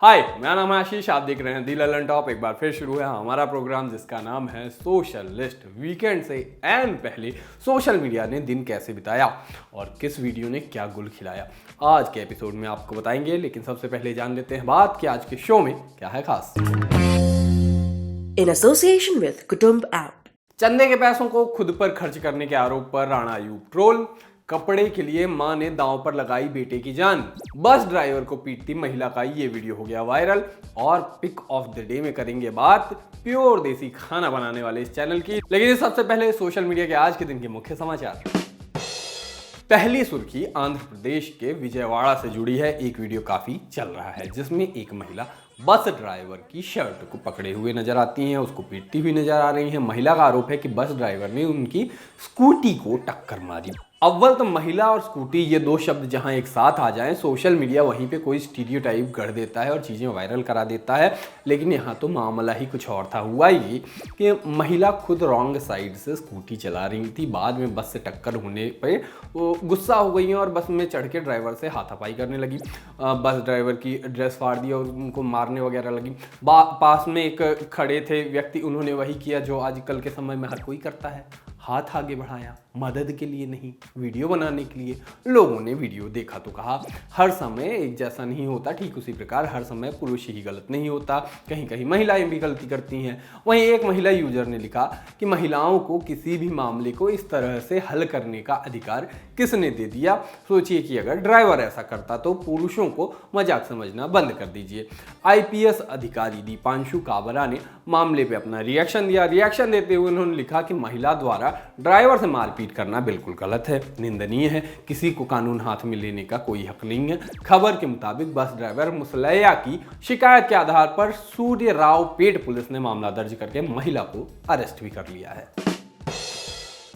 हाय, मेरा नाम है आशीष। आप देख रहे हैं दी ललन टॉप। एक बार फिर शुरू है हमारा प्रोग्राम जिसका नाम है सोशल लिस्ट। वीकेंड से एंड पहले सोशल मीडिया ने दिन कैसे बिताया और किस वीडियो ने क्या गुल खिलाया, आज के एपिसोड में आपको बताएंगे। लेकिन सबसे पहले जान लेते हैं बात कि आज के शो में क्या है खास। In association with Kutumb app. चंदे के पैसों को खुद पर खर्च करने के आरोप पर राणा अयूब ट्रोल। कपड़े के लिए मां ने दांव पर लगाई बेटे की जान। बस ड्राइवर को पीटती महिला का ये वीडियो हो गया वायरल। और पिक ऑफ द डे में करेंगे बात प्योर देसी खाना बनाने वाले इस चैनल की। लेकिन सबसे पहले सोशल मीडिया के आज के दिन के मुख्य समाचार। पहली सुर्खी आंध्र प्रदेश के विजयवाड़ा से जुड़ी है। एक वीडियो काफी चल रहा है जिसमें एक महिला बस ड्राइवर की शर्ट को पकड़े हुए नजर आती हैं, उसको पीटती हुई नजर आ रही हैं। महिला का आरोप है कि बस ड्राइवर ने उनकी स्कूटी को टक्कर मारी। अव्वल तो महिला और स्कूटी ये दो शब्द जहां एक साथ आ जाएं, सोशल मीडिया वहीं पे कोई स्टीरियोटाइप गढ़ देता है और चीज़ें वायरल करा देता है। लेकिन यहाँ तो मामला ही कुछ और था। हुआ ये कि महिला खुद रॉन्ग साइड से स्कूटी चला रही थी, बाद में बस से टक्कर होने पे वो गुस्सा हो गई हैं और बस में चढ़ के ड्राइवर से हाथापाई करने लगी। बस ड्राइवर की ड्रेस फाड़ दी और उनको मारने वगैरह लगी। पास में एक खड़े थे व्यक्ति, उन्होंने वही किया जो आजकल के समय में हर कोई करता है, हाथ आगे बढ़ाया, मदद के लिए नहीं, वीडियो बनाने के लिए। लोगों ने वीडियो देखा तो कहा हर समय एक जैसा नहीं होता। ठीक उसी प्रकार हर समय पुरुष ही गलत नहीं होता, कहीं कहीं महिलाएं भी गलती करती हैं। वहीं एक महिला यूजर ने लिखा कि महिलाओं को किसी भी मामले को इस तरह से हल करने का अधिकार किसने दे दिया। सोचिए कि अगर ड्राइवर ऐसा करता तो पुरुषों को मजाक समझना बंद कर दीजिए। IPS अधिकारी दीपांशु काबरा ने मामले पे अपना रिएक्शन दिया। रिएक्शन देते हुए उन्होंने लिखा कि महिला द्वारा ड्राइवर से मारपीट करना बिल्कुल गलत है, निंदनीय है। किसी को कानून हाथ में लेने का कोई हक नहीं है। खबर के मुताबिक बस ड्राइवर मुसलैया की शिकायत के आधार पर सूर्य राव पेट पुलिस ने मामला दर्ज करके महिला को अरेस्ट भी कर लिया है।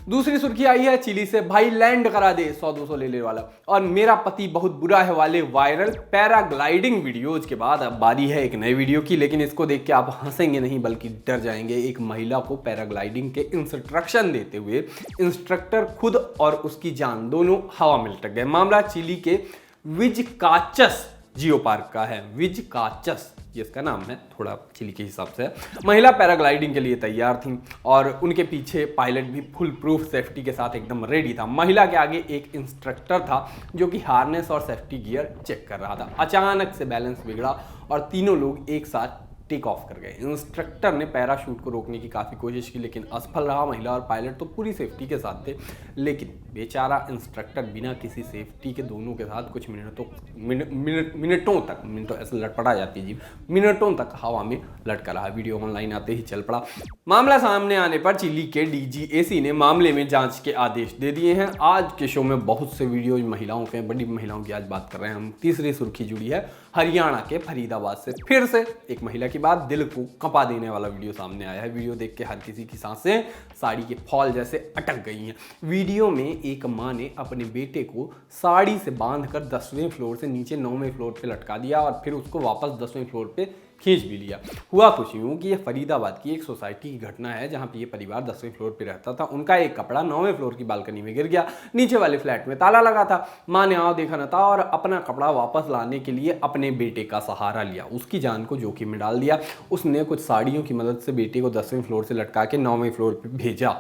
दूसरी सुर्खी आई है चिली से, भाई लैंड करा दे 100-200 ले वाला और मेरा पति बहुत बुरा है वाले वायरल पैराग्लाइडिंग वीडियोज के बाद अब बारी है एक नई वीडियो की। लेकिन इसको देख के आप हंसेंगे नहीं बल्कि डर जाएंगे। एक महिला को पैराग्लाइडिंग के इंस्ट्रक्शन देते हुए इंस्ट्रक्टर खुद और उसकी जान दोनों हवा में लटक गए। मामला चिली के विजकाचस जियो पार्क का है। विजकाचस ये इसका नाम है, थोड़ा चिली के हिसाब से। महिला पैराग्लाइडिंग के लिए तैयार थी और उनके पीछे पायलट भी फुल प्रूफ सेफ्टी के साथ एकदम रेडी था। महिला के आगे एक इंस्ट्रक्टर था जो कि हार्नेस और सेफ्टी गियर चेक कर रहा था। अचानक से बैलेंस बिगड़ा और तीनों लोग एक साथ टेक ऑफ कर गए। इंस्ट्रक्टर ने पैराशूट को रोकने की काफ़ी कोशिश की लेकिन असफल रहा। महिला और पायलट तो पूरी सेफ्टी के साथ थे लेकिन बेचारा इंस्ट्रक्टर बिना किसी सेफ्टी के दोनों के साथ कुछ मिनटों तक ऐसे लटपटा जाती जी, मिनटों तक हवा में लटका रहा। वीडियो ऑनलाइन आते ही चल पड़ा। मामला सामने आने पर चिली के DGAC ने मामले में जांच के आदेश दे दिए हैं। आज के शो में बहुत से वीडियो महिलाओं के, बड़ी महिलाओं की आज बात कर रहे हैं हम। तीसरी सुर्खी जुड़ी है हरियाणा के फरीदाबाद से। फिर से एक महिला की बात दिल को कंपा देने वाला वीडियो सामने आया है। वीडियो देख के हर किसी की सांसें साड़ी के फॉल जैसे अटक गई हैं। वीडियो में एक मां ने अपने बेटे को साड़ी से बांधकर 10वें फ्लोर से नीचे 9वें फ्लोर पे लटका दिया और फिर उसको वापस 10वें फ्लोर पे खींच भी लिया। हुआ कुछ यूं कि यह फरीदाबाद की एक सोसाइटी की घटना है जहां पे ये परिवार 10वें फ्लोर पे रहता था। उनका एक कपड़ा 9वें फ्लोर की बालकनी में गिर गया। नीचे वाले फ्लैट में ताला लगा था। मां ने आओ देखा न था और अपना कपड़ा वापस लाने के लिए अपने बेटे का सहारा लिया। उसकी जान को जोखिम में डाल दिया। उसने कुछ साड़ियों की मदद से बेटे को 10वें फ्लोर से लटका के 9वें फ्लोर पर भेजा,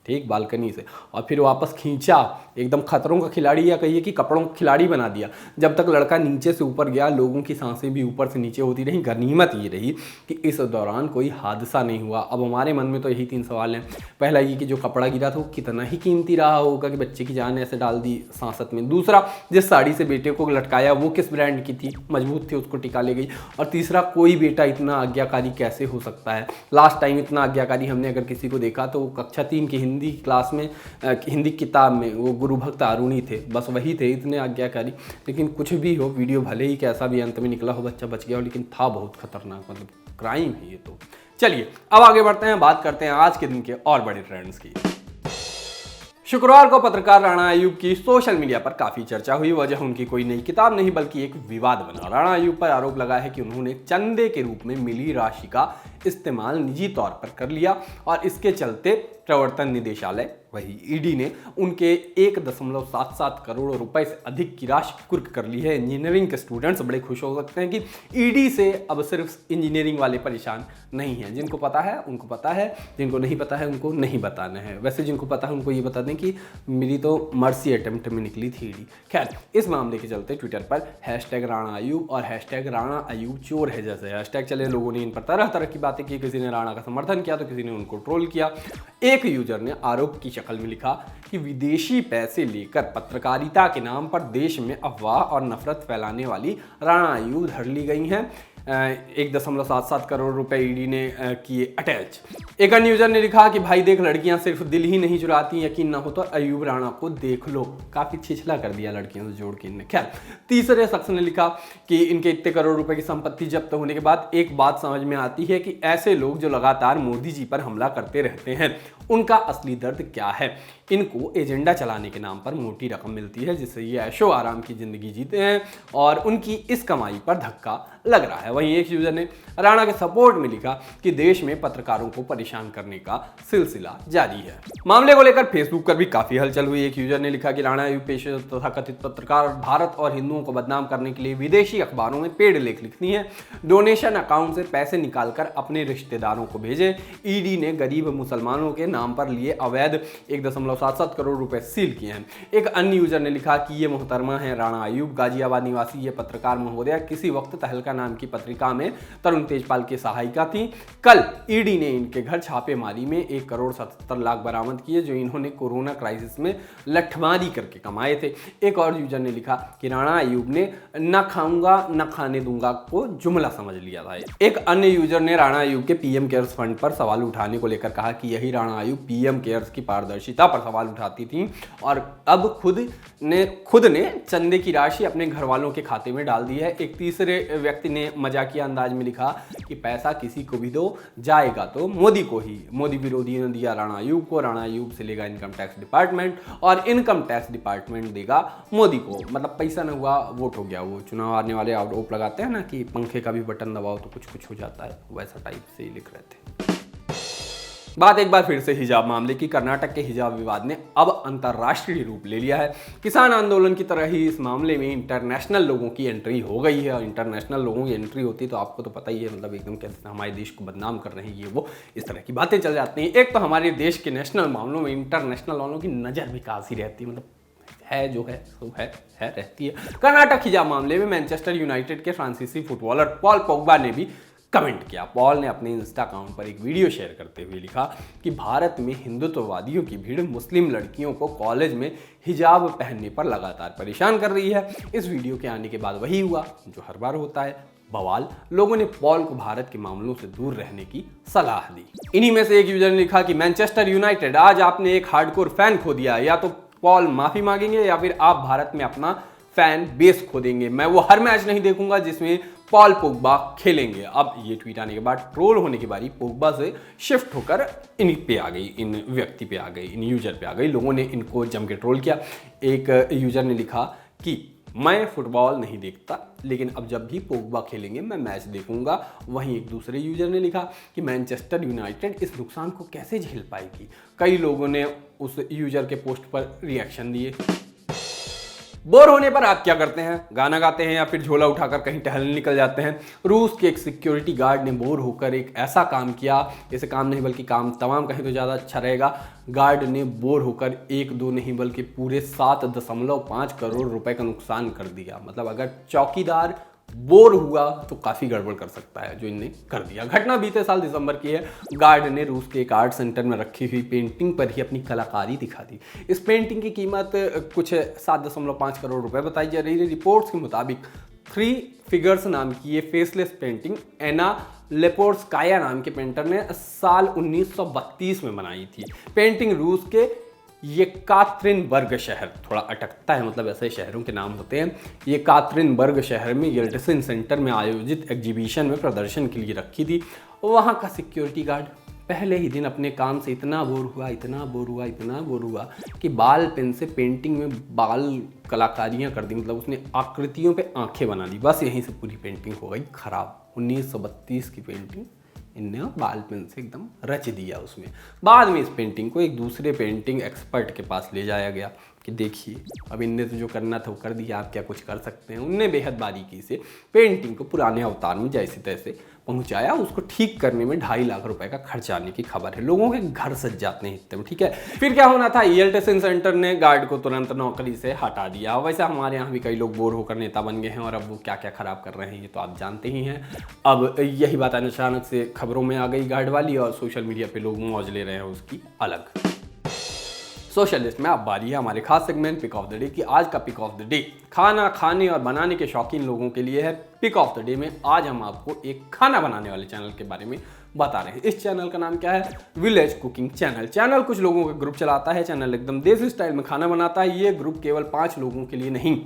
ठीक बालकनी से, और फिर वापस खींचा। एकदम खतरों का खिलाड़ी या कहिए कि कपड़ों का खिलाड़ी बना दिया। जब तक लड़का नीचे से ऊपर गया लोगों की सांसें भी ऊपर से नीचे होती रही। गनीमत ये रही कि इस दौरान कोई हादसा नहीं हुआ। अब हमारे मन में तो यही 3 सवाल हैं। पहला ये कि जो कपड़ा गिरा था वो कितना ही कीमती रहा होगा कि बच्चे की जान ऐसे डाल दी सांसत में। दूसरा, जिस साड़ी से बेटे को लटकाया वो किस ब्रांड की थी, मजबूत थी, उसको टिका ले गई। और तीसरा, कोई बेटा इतना आज्ञाकारी कैसे हो सकता है। लास्ट टाइम इतना आज्ञाकारी हमने अगर किसी को देखा तो कक्षा 3 की हिंदी क्लास में, हिंदी किताब में वो गुरु भक्त अरुणी थे, बस वही थे इतने आज्ञाकारी। लेकिन कुछ भी हो, वीडियो भले ही कैसा भी अंत में निकला हो, बच्चा बच गया हो, लेकिन था बहुत खतरनाक, मतलब क्राइम है ये तो। चलिए अब आगे बढ़ते हैं, बात करते हैं आज के दिन के और बड़े ट्रेंड्स की। शुक्रवार को पत्रकार राणा अयूब की सोशल मीडिया पर काफी चर्चा हुई। वजह उनकी कोई नई किताब नहीं बल्कि एक विवाद बना। राणा अयूब पर आरोप लगा है कि उन्होंने चंदे के रूप में मिली राशि का इस्तेमाल निजी तौर पर कर लिया और इसके चलते प्रवर्तन निदेशालय वही ईडी ने उनके 1.77 करोड़ रुपए से अधिक की राशि कुर्क कर ली है। इंजीनियरिंग के स्टूडेंट्स बड़े खुश हो सकते हैं कि ईडी से अब सिर्फ इंजीनियरिंग वाले परेशान नहीं हैं। जिनको पता है उनको पता है, जिनको नहीं पता है उनको नहीं बताना है। वैसे जिनको पता है उनको ये बता दें कि मेरी तो मर्सी अटेम्प्ट में निकली थी ईडी। खैर, इस मामले के चलते ट्विटर पर #राणा अयूब और #राणा अयूब चोर है जैसे हैशटैग चले। लोगों ने इन पर तरह तरह की बातें की। किसी ने राणा का समर्थन किया तो किसी ने उनको ट्रोल किया। एक यूजर ने आरोप की शक्ल में लिखा कि विदेशी पैसे लेकर पत्रकारिता के नाम पर देश में अफवाह और नफरत फैलाने वाली राणा अयूब धर ली गई हैं। 1.77 करोड़ रुपए ईडी ने किए अटैच। एक अन्य यूजर ने लिखा कि भाई देख, लड़कियां सिर्फ दिल ही नहीं चुराती, यकीन ना हो तो अयूब राणा को देख लो। काफी छिछला कर दिया लड़कियों से जोड़ के इनने। खैर, तीसरे शख्स ने लिखा कि इनके इतने करोड़ रुपए की संपत्ति जब्त होने के बाद एक बात समझ में आती है कि ऐसे लोग जो लगातार मोदी जी पर हमला करते रहते हैं, उनका असली दर्द क्या है। इनको एजेंडा चलाने के नाम पर मोटी रकम मिलती है, जिससे ये ऐशो आराम की जिंदगी जीते हैं और उनकी इस कमाई पर धक्का लग रहा है। वहीं एक यूजर ने राणा के सपोर्ट में लिखा कि देश में पत्रकारों को परेशान करने का सिलसिला जारी है। मामले को लेकर फेसबुक पर भी काफी हलचल हुई। एक यूजर ने लिखा कि राणा अयूब पेशेवर तथा कथित पत्रकार भारत और हिंदुओं को बदनाम करने के लिए विदेशी अखबारों में पेड लेख लिखती हैं, डोनेशन अकाउंट से पैसे निकालकर अपने रिश्तेदारों को भेजे। ईडी ने गरीब मुसलमानों के नाम पर लिए अवैध 1.77 करोड़ रुपए सील किए हैं। एक अन्य यूजर ने लिखा कि ये मोहतरमा है राणा अयूब, गाजियाबाद निवासी ये पत्रकार महोदया किसी वक्त तहलका नाम की पत्रिका में तरुण तेजपाल की सहायिका थी। कल ईडी ने इनके घर छापेमारी में 1.77 करोड़ बरामद किए, जो इन्होंने कोरोना क्राइसिस में लठमारी करके कमाए थे। एक और यूजर ने लिखा कि राणा अयूब ने न खाऊंगा न खाने दूंगा को जुमला समझ लिया था। एक अन्य यूजर ने राणा अयूब के पीएम केयर्स फंड पर सवाल उठाने को लेकर कहा कि यही राणा अयूब पीएम केयर्स की पारदर्शिता पर सवाल उठाती थी और अब खुद ने चंदे की राशि अपने घर वालों के खाते में डाल दी है। एक तीसरे व्यक्ति ने मजाकिया अंदाज में लिखा कि पैसा किसी को भी दो, जाएगा तो मोदी को ही। मोदी विरोधियों ने दिया राणा अयूब को, राणा अयूब से लेगा इनकम टैक्स डिपार्टमेंट और इनकम टैक्स डिपार्टमेंट देगा मोदी को। मतलब पैसा न हुआ वोट हो गया। वो चुनाव आने वाले आरोप लगाते हैं ना कि पंखे का भी बटन दबाओ तो कुछ कुछ हो जाता है, वैसा टाइप से ही लिख रहे थे। बात एक बार फिर से हिजाब मामले की। कर्नाटक के हिजाब विवाद ने अब अंतर्राष्ट्रीय रूप ले लिया है। किसान आंदोलन की तरह ही इस मामले में इंटरनेशनल लोगों की एंट्री हो गई है और इंटरनेशनल लोगों की एंट्री होती तो आपको तो पता ही है, मतलब एकदम कहते हैं हमारे देश को बदनाम कर रहे हैं, ये वो इस तरह की बातें चल जाती हैं। एक तो हमारे देश के नेशनल मामलों में इंटरनेशनल वालों की नज़र भी कासी रहती है, मतलब है जो है सो है रहती है। कर्नाटक हिजाब मामले में मैनचेस्टर यूनाइटेड के फ्रांसीसी फुटबॉलर पॉल पोग्बा ने भी कमेंट किया। पॉल ने अपने इंस्टा अकाउंट पर एक वीडियो शेयर करते हुए लिखा कि भारत में हिंदुत्ववादियों की भीड़ मुस्लिम लड़कियों को कॉलेज में हिजाब पहनने पर लगातार परेशान कर रही है। इस वीडियो के आने के बाद वही हुआ जो हर बार होता है, बवाल। लोगों ने पॉल को भारत के मामलों से दूर रहने की सलाह दी। इन्हीं में से एक यूजर ने लिखा कि मैनचेस्टर यूनाइटेड, आज आपने एक हार्डकोर फैन खो दिया, या तो पॉल माफी मांगेंगे या फिर आप भारत में अपना फैन बेस खो देंगे। मैं वो हर मैच नहीं देखूंगा जिसमें पॉल पोग्बा खेलेंगे। अब ये ट्वीट आने के बाद ट्रोल होने की बारी पोग्बा से शिफ्ट होकर इन पे आ गई, इन व्यक्ति पे आ गई, इन यूजर पे आ गई। लोगों ने इनको जम के ट्रोल किया। एक यूजर ने लिखा कि मैं फुटबॉल नहीं देखता, लेकिन अब जब भी पोग्बा खेलेंगे मैं मैच देखूंगा। वहीं एक दूसरे यूजर ने लिखा कि मैनचेस्टर यूनाइटेड इस नुकसान को कैसे झेल पाएगी। कई लोगों ने उस यूजर के पोस्ट पर रिएक्शन दिए। बोर होने पर आप क्या करते हैं? गाना गाते हैं या फिर झोला उठाकर कहीं टहलने निकल जाते हैं? रूस के एक सिक्योरिटी गार्ड ने बोर होकर एक ऐसा काम किया, ऐसे काम नहीं बल्कि काम तमाम कहीं तो ज़्यादा अच्छा रहेगा। गार्ड ने बोर होकर 1-2 नहीं बल्कि पूरे 7.5 करोड़ रुपए का नुकसान कर दिया। मतलब अगर चौकीदार बोर हुआ तो काफ़ी गड़बड़ कर सकता है, जो इनने कर दिया। घटना बीते साल दिसंबर की है। गार्ड ने रूस के एक आर्ट सेंटर में रखी हुई पेंटिंग पर ही अपनी कलाकारी दिखा दी। इस पेंटिंग की कीमत कुछ 7.5 करोड़ रुपए बताई जा रही है। रिपोर्ट्स के मुताबिक 3 फिगर्स नाम की ये फेसलेस पेंटिंग एना लेपोर्स्काया नाम के पेंटर ने साल 1932 में बनाई थी। पेंटिंग रूस के येकात्रिनबर्ग शहर, थोड़ा अटकता है, मतलब ऐसे शहरों के नाम होते हैं, येकात्रिनबर्ग शहर में येल्टसिन सेंटर में आयोजित एग्जीबिशन में प्रदर्शन के लिए रखी थी। वहाँ का सिक्योरिटी गार्ड पहले ही दिन अपने काम से इतना बोर हुआ कि बाल पेन से पेंटिंग में बाल कलाकारियाँ कर दी। मतलब उसने आकृतियों पे आंखें बना दी। बस यहीं से पूरी पेंटिंग हो गई खराब। 1932 की पेंटिंग इनने बाल पेन से एकदम रच दिया उसमें। बाद में इस पेंटिंग को एक दूसरे पेंटिंग एक्सपर्ट के पास ले जाया गया कि देखिए अब इनने तो जो करना था वो कर दिया, आप क्या कुछ कर सकते हैं। उनने बेहद बारीकी से पेंटिंग को पुराने अवतार में जैसे तैसे पहुंचाया। उसको ठीक करने में 2.5 लाख रुपए का खर्च आने की खबर है। लोगों के घर सज जाते हैं इतने में, ठीक है। फिर क्या होना था, ईएलटीएस सेंटर ने गार्ड को तुरंत नौकरी से हटा दिया। वैसे हमारे यहाँ भी कई लोग बोर होकर नेता बन गए हैं और अब वो क्या क्या खराब कर रहे हैं ये तो आप जानते ही हैं। अब यही बात अचानक से खबरों में आ गई गार्ड वाली, और सोशल मीडिया पे लोग मौज ले रहे हैं उसकी अलग। सोशल लिस्ट में अब बारी है हमारे खास segment pick of the day की। आज का पिक ऑफ द डे खाना खाने और बनाने के शौकीन लोगों के लिए है। पिक ऑफ द डे में आज हम आपको एक खाना बनाने वाले चैनल के बारे में बता रहे हैं। इस चैनल का नाम क्या है, विलेज कुकिंग चैनल। चैनल कुछ लोगों का ग्रुप चलाता है। चैनल एकदम देसी स्टाइल में खाना बनाता है। ये ग्रुप केवल 5 लोगों के लिए नहीं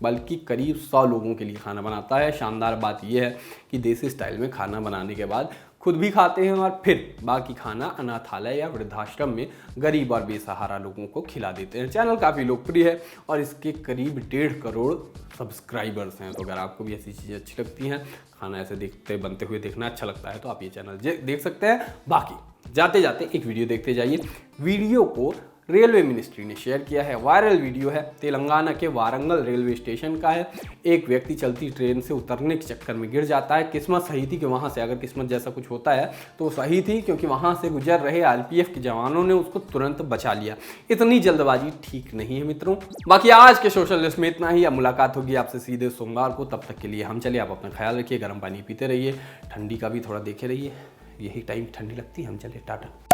बल्कि करीब 100 लोगों के लिए खाना बनाता है। शानदार बात यह है कि देसी स्टाइल में खाना बनाने के बाद खुद भी खाते हैं और फिर बाकी खाना अनाथालय या वृद्धाश्रम में गरीब और बेसहारा लोगों को खिला देते हैं। चैनल काफ़ी लोकप्रिय है और इसके करीब 1.5 करोड़ सब्सक्राइबर्स हैं। तो अगर आपको भी ऐसी चीज़ें अच्छी लगती हैं, खाना ऐसे देखते बनते हुए देखना अच्छा लगता है, तो आप ये चैनल देख सकते हैं। बाकी जाते जाते एक वीडियो देखते जाइए। वीडियो को रेलवे मिनिस्ट्री ने शेयर किया है। वायरल वीडियो है, तेलंगाना के वारंगल रेलवे स्टेशन का है। एक व्यक्ति चलती ट्रेन से उतरने के चक्कर में गिर जाता है। किस्मत सही थी कि वहाँ से, अगर किस्मत जैसा कुछ होता है तो सही थी, क्योंकि वहाँ से गुजर रहे आरपीएफ के जवानों ने उसको तुरंत बचा लिया। इतनी जल्दबाजी ठीक नहीं है मित्रों। बाकी आज के सोशल लिस्ट में इतना ही। अब मुलाकात होगी आपसे सीधे सोमवार को। तब तक के लिए हम चलिए, आप अपना ख्याल रखिए, गर्म पानी पीते रहिए, ठंडी का भी थोड़ा देखे रहिए। यही टाइम ठंडी लगती है। हम चलिए, टाटा।